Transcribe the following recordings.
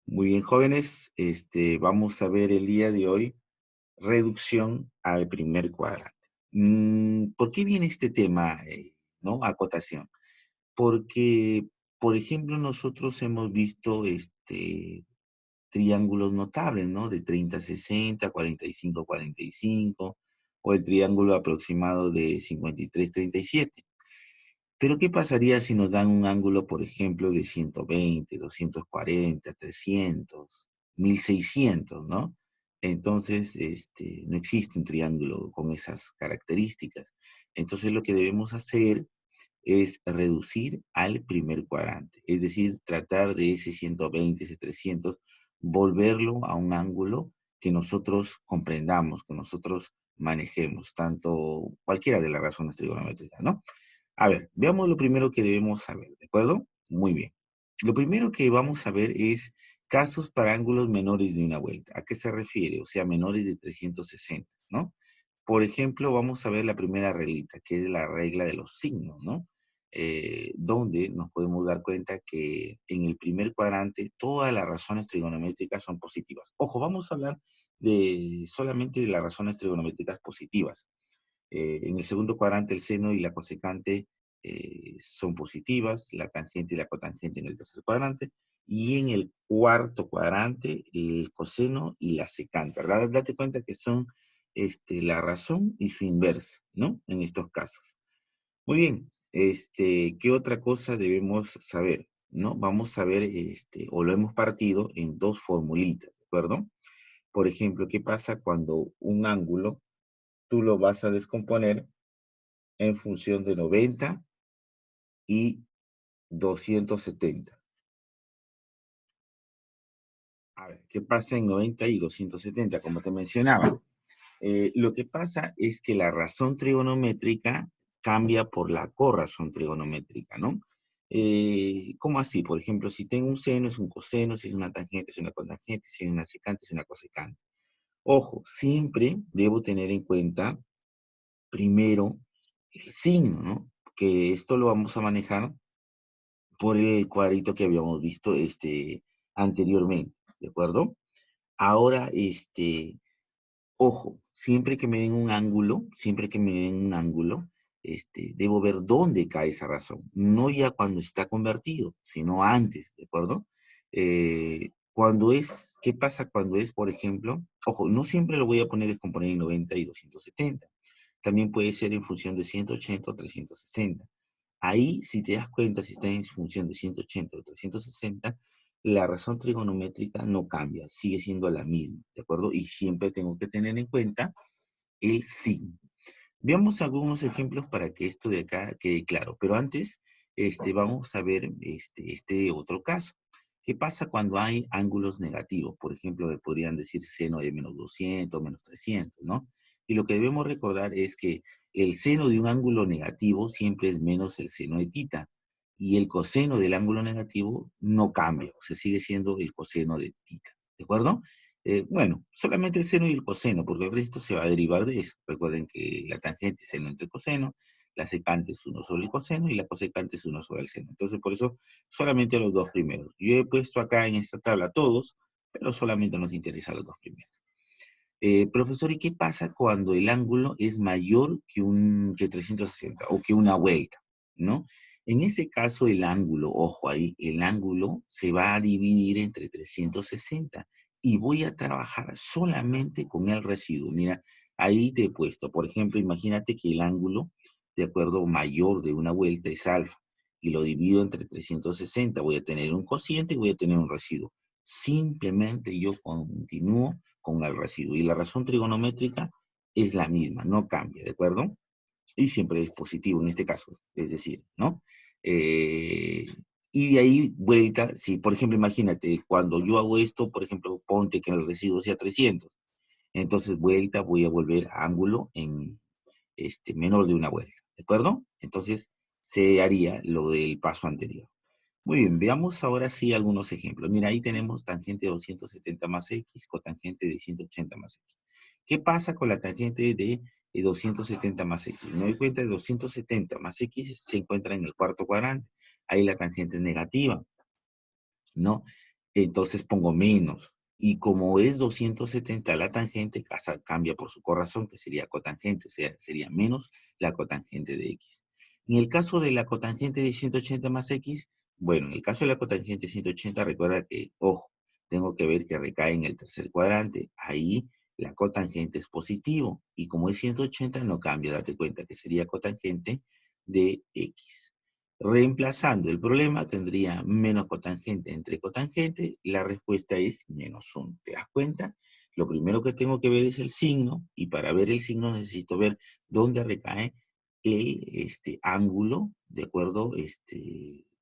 Muy bien, jóvenes, vamos a ver el día de hoy reducción al primer cuadrante. ¿Por qué viene este tema, no? Acotación. Porque, por ejemplo, nosotros hemos visto triángulos notables, ¿no? De 30-60, 45-45, o el triángulo aproximado de 53-37. Pero, ¿qué pasaría si nos dan un ángulo, por ejemplo, de 120, 240, 300, 1600, ¿no? Entonces, no existe un triángulo con esas características. Entonces, lo que debemos hacer es reducir al primer cuadrante, es decir, tratar de ese 120, ese 300, volverlo a un ángulo que nosotros comprendamos, que nosotros manejemos, tanto cualquiera de las razones trigonométricas, ¿no? A ver, veamos lo primero que debemos saber, ¿de acuerdo? Muy bien. Lo primero que vamos a ver es casos para ángulos menores de una vuelta. ¿A qué se refiere? O sea, menores de 360, ¿no? Por ejemplo, vamos a ver la primera reglita, que es la regla de los signos, ¿no? Donde nos podemos dar cuenta que en el primer cuadrante todas las razones trigonométricas son positivas. Ojo, vamos a hablar solamente de las razones trigonométricas positivas. En el segundo cuadrante el seno y la cosecante son positivas, la tangente y la cotangente en el tercer cuadrante, y en el cuarto cuadrante el coseno y la secante. Date cuenta que son la razón y su inversa, ¿no? En estos casos. Muy bien, ¿qué otra cosa debemos saber? ¿No? Vamos a ver, o lo hemos partido en dos formulitas, ¿de acuerdo? Por ejemplo, ¿qué pasa cuando un ángulo tú lo vas a descomponer en función de 90 y 270? A ver, ¿qué pasa en 90 y 270? Como te mencionaba, lo que pasa es que la razón trigonométrica cambia por la corrazón trigonométrica, ¿no? ¿Cómo así? Por ejemplo, si tengo un seno, es un coseno; si es una tangente, es una cotangente; si es una secante, es una cosecante. Ojo, siempre debo tener en cuenta primero el signo, ¿no? Que esto lo vamos a manejar por el cuadrito que habíamos visto anteriormente, ¿de acuerdo? Ahora, ojo, siempre que me den un ángulo, siempre que me den un ángulo, debo ver dónde cae esa razón. No ya cuando está convertido, sino antes, ¿de acuerdo? ¿Qué pasa cuando es, por ejemplo? Ojo, no siempre lo voy a poner descomponer en 90 y 270. También puede ser en función de 180 o 360. Ahí, si te das cuenta, si está en función de 180 o 360, la razón trigonométrica no cambia, sigue siendo la misma, ¿de acuerdo? Y siempre tengo que tener en cuenta el signo. Veamos algunos ejemplos para que esto de acá quede claro, pero antes vamos a ver este otro caso. ¿Qué pasa cuando hay ángulos negativos? Por ejemplo, me podrían decir seno de menos 200, menos 300, ¿no? Y lo que debemos recordar es que el seno de un ángulo negativo siempre es menos el seno de tita, y el coseno del ángulo negativo no cambia, o sea, sigue siendo el coseno de tita, ¿de acuerdo? Bueno, solamente el seno y el coseno, porque el resto se va a derivar de eso. Recuerden que la tangente es seno entre coseno, la secante es 1 sobre el coseno y la cosecante es 1 sobre el seno. Entonces, por eso, solamente los dos primeros. Yo he puesto acá en esta tabla todos, pero solamente nos interesan los dos primeros. Profesor, ¿y qué pasa cuando el ángulo es mayor que 360 o que una vuelta? ¿No? En ese caso, el ángulo, ojo ahí, el ángulo se va a dividir entre 360 y voy a trabajar solamente con el residuo. Mira, ahí te he puesto, por ejemplo, imagínate que el ángulo, de acuerdo, mayor de una vuelta es alfa y lo divido entre 360. Voy a tener un cociente y voy a tener un residuo. Simplemente yo continúo con el residuo. Y la razón trigonométrica es la misma, no cambia, ¿de acuerdo? Y siempre es positivo en este caso, es decir, ¿no? Eh, y de ahí vuelta, si por ejemplo, imagínate, cuando yo hago esto, por ejemplo, ponte que el residuo sea 300, entonces vuelta, voy a volver a ángulo en menor de una vuelta, ¿de acuerdo? Entonces se haría lo del paso anterior. Muy bien, veamos ahora sí algunos ejemplos. Mira, ahí tenemos tangente de 270 más x, cotangente de 180 más x. ¿Qué pasa con la tangente de 270 más x? Me doy cuenta de 270 más x se encuentra en el cuarto cuadrante. Ahí la tangente es negativa, ¿no? entonces pongo menos. Y como es 270 la tangente, cambia por su corrazón, que sería cotangente, o sea, sería menos la cotangente de x. En el caso de la cotangente de 180 más x, bueno, en el caso de la cotangente de 180, recuerda que, ojo, tengo que ver que recae en el tercer cuadrante. Ahí la cotangente es positivo. Y como es 180, no cambia. Date cuenta que sería cotangente de x. Reemplazando el problema, tendría menos cotangente entre cotangente. La respuesta es -1. ¿Te das cuenta? Lo primero que tengo que ver es el signo. Y para ver el signo necesito ver dónde recae el ángulo, ¿de acuerdo?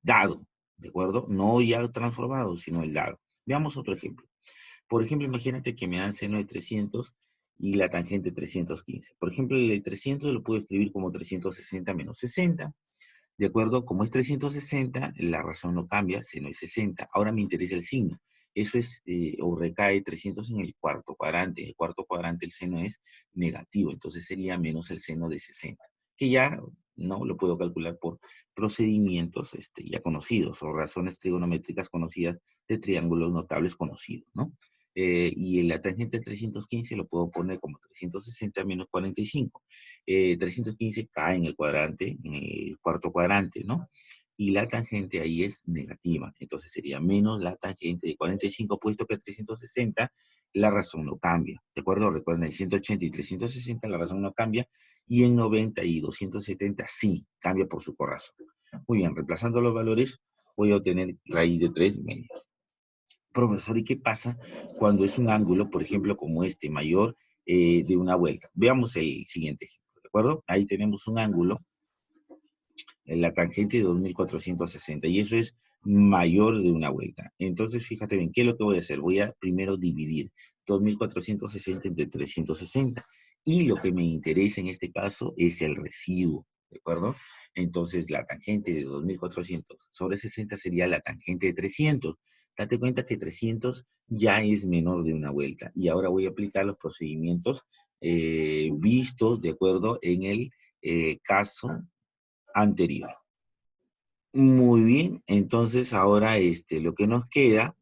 Dado, ¿de acuerdo? No ya transformado, sino el dado. Veamos otro ejemplo. Por ejemplo, imagínate que me dan seno de 300 y la tangente 315. Por ejemplo, el de 300 lo puedo escribir como 360 menos 60. ¿De acuerdo? Como es 360, la razón no cambia, seno es 60. Ahora me interesa el signo. Eso es, o recae 300 en el cuarto cuadrante. En el cuarto cuadrante el seno es negativo, entonces sería menos el seno de 60. Que ya no lo puedo calcular por procedimientos ya conocidos o razones trigonométricas conocidas de triángulos notables conocidos, ¿no? Y la tangente 315 lo puedo poner como 360 menos 45. 315 cae en el cuadrante, en el cuarto cuadrante, ¿no? Y la tangente ahí es negativa. Entonces sería menos la tangente de 45, puesto que 360 la razón no cambia. ¿De acuerdo? Recuerden, en 180 y 360 la razón no cambia. Y en 90 y 270 sí, cambia por su corrazón. Muy bien, reemplazando los valores, voy a obtener raíz de 3 medios. Profesor, ¿y qué pasa cuando es un ángulo, por ejemplo, como este, mayor de una vuelta? Veamos el siguiente ejemplo, ¿de acuerdo? Ahí tenemos un ángulo en la tangente de 2460 y eso es mayor de una vuelta. Entonces, fíjate bien, ¿qué es lo que voy a hacer? Voy a primero dividir 2460 entre 360 y lo que me interesa en este caso es el residuo, ¿de acuerdo? Entonces, la tangente de 2400 sobre 60 sería la tangente de 300. Date cuenta que 300 ya es menor de una vuelta y ahora voy a aplicar los procedimientos vistos, ¿de acuerdo? En el caso anterior. Muy bien, entonces ahora lo que nos queda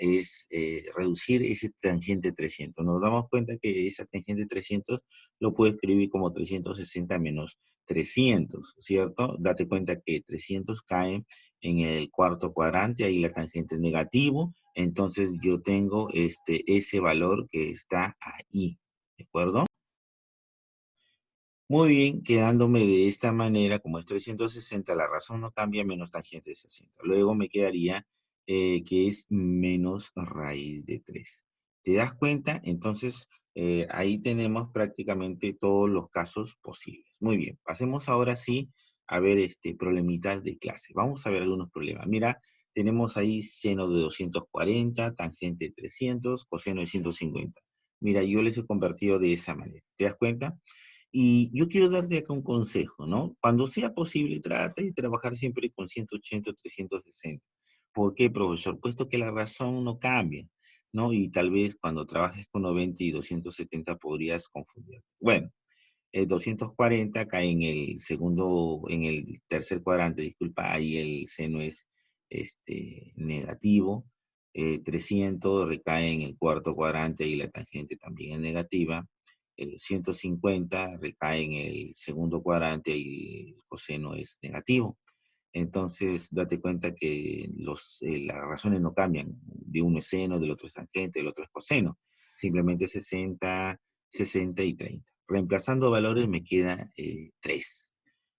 es reducir ese tangente 300. Nos damos cuenta que esa tangente 300 lo puedo escribir como 360 menos 300, ¿cierto? Date cuenta que 300 cae en el cuarto cuadrante, ahí la tangente es negativo, entonces yo tengo ese valor que está ahí, ¿de acuerdo? Muy bien, quedándome de esta manera, como es 360, la razón no cambia, menos tangente de 60. Luego me quedaría que es menos raíz de 3. ¿Te das cuenta? Entonces, ahí tenemos prácticamente todos los casos posibles. Muy bien, pasemos ahora sí a ver problemitas de clase. Vamos a ver algunos problemas. Mira, tenemos ahí seno de 240, tangente de 300, coseno de 150. Mira, yo les he convertido de esa manera. ¿Te das cuenta? Y yo quiero darte acá un consejo, ¿no? Cuando sea posible, trata de trabajar siempre con 180 o 360. ¿Por qué, profesor? Puesto que la razón no cambia, ¿no? Y tal vez cuando trabajes con 90 y 270 podrías confundirte. Bueno, el 240 cae en el segundo, en el tercer cuadrante, disculpa, ahí el seno es negativo. 300 recae en el cuarto cuadrante y la tangente también es negativa. 150 recae en el segundo cuadrante y el coseno es negativo. Entonces, date cuenta que las razones no cambian. De uno es seno, del otro es tangente, del otro es coseno. Simplemente 60, 60 y 30. Reemplazando valores me queda 3.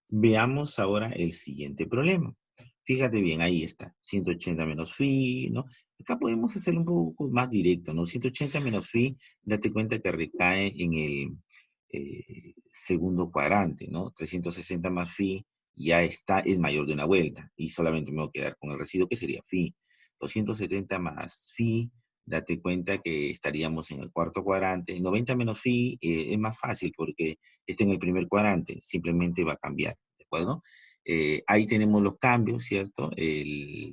Veamos ahora el siguiente problema. Fíjate bien, ahí está. 180 menos phi, ¿no? Acá podemos hacerlo un poco más directo, ¿no? 180 menos phi, date cuenta que recae en el segundo cuadrante, ¿no? 360 más phi ya está, es mayor de una vuelta. Y solamente me voy a quedar con el residuo que sería phi. 270 más phi, date cuenta que estaríamos en el cuarto cuadrante. 90 menos phi es más fácil porque está en el primer cuadrante. Simplemente va a cambiar, ¿de acuerdo? Ahí tenemos los cambios, ¿cierto?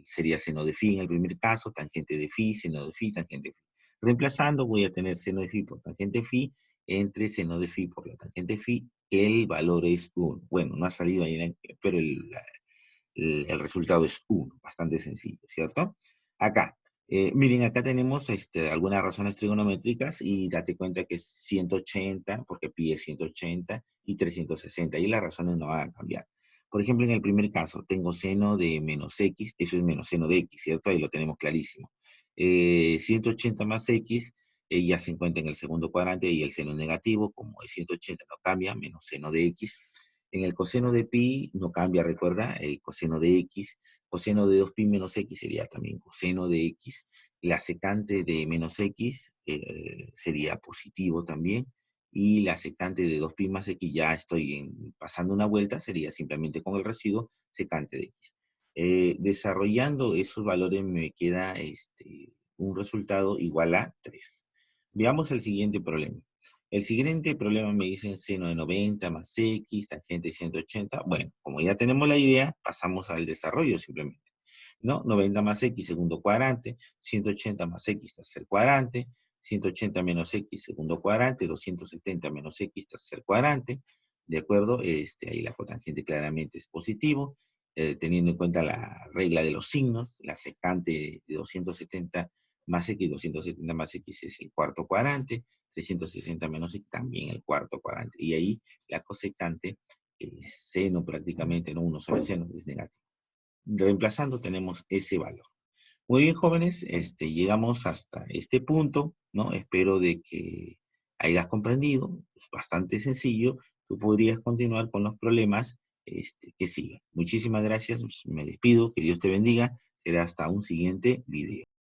Sería seno de phi en el primer caso, tangente de phi, seno de phi, tangente de phi. Reemplazando voy a tener seno de phi por tangente de phi, entre seno de phi por la tangente de phi, el valor es 1. Bueno, no ha salido ahí, pero el resultado es 1, bastante sencillo, ¿cierto? Acá, Miren, acá tenemos algunas razones trigonométricas y date cuenta que es 180, porque pi es 180 y 360, y las razones no van a cambiar. Por ejemplo, en el primer caso, tengo seno de menos x, eso es menos seno de x, ¿cierto? Ahí lo tenemos clarísimo. 180 más x ya se encuentra en el segundo cuadrante y el seno negativo, como es 180 no cambia, menos seno de x. En el coseno de pi no cambia, recuerda, el coseno de x. Coseno de 2pi menos x sería también coseno de x. La secante de menos x sería positivo también. Y la secante de 2pi más x, ya estoy pasando una vuelta, sería simplemente con el residuo secante de x. Desarrollando esos valores me queda un resultado igual a 3. Veamos el siguiente problema. El siguiente problema me dice seno de 90 más x, tangente de 180. Bueno, como ya tenemos la idea, pasamos al desarrollo simplemente, ¿no? 90 más x, segundo cuadrante, 180 más x, tercer cuadrante, 180 menos x, segundo cuadrante, 270 menos x, tercer cuadrante, ¿de acuerdo? Ahí la cotangente claramente es positivo, teniendo en cuenta la regla de los signos, la secante de 270 más x, 270 más x es el cuarto cuadrante, 360 menos x también el cuarto cuadrante. Y ahí la cosecante, seno prácticamente, no uno sobre seno, es negativo. Reemplazando tenemos ese valor. Muy bien, jóvenes, llegamos hasta este punto, ¿no? Espero de que hayas comprendido, es bastante sencillo. Tú podrías continuar con los problemas que siguen. Muchísimas gracias, me despido, que Dios te bendiga. Será hasta un siguiente video.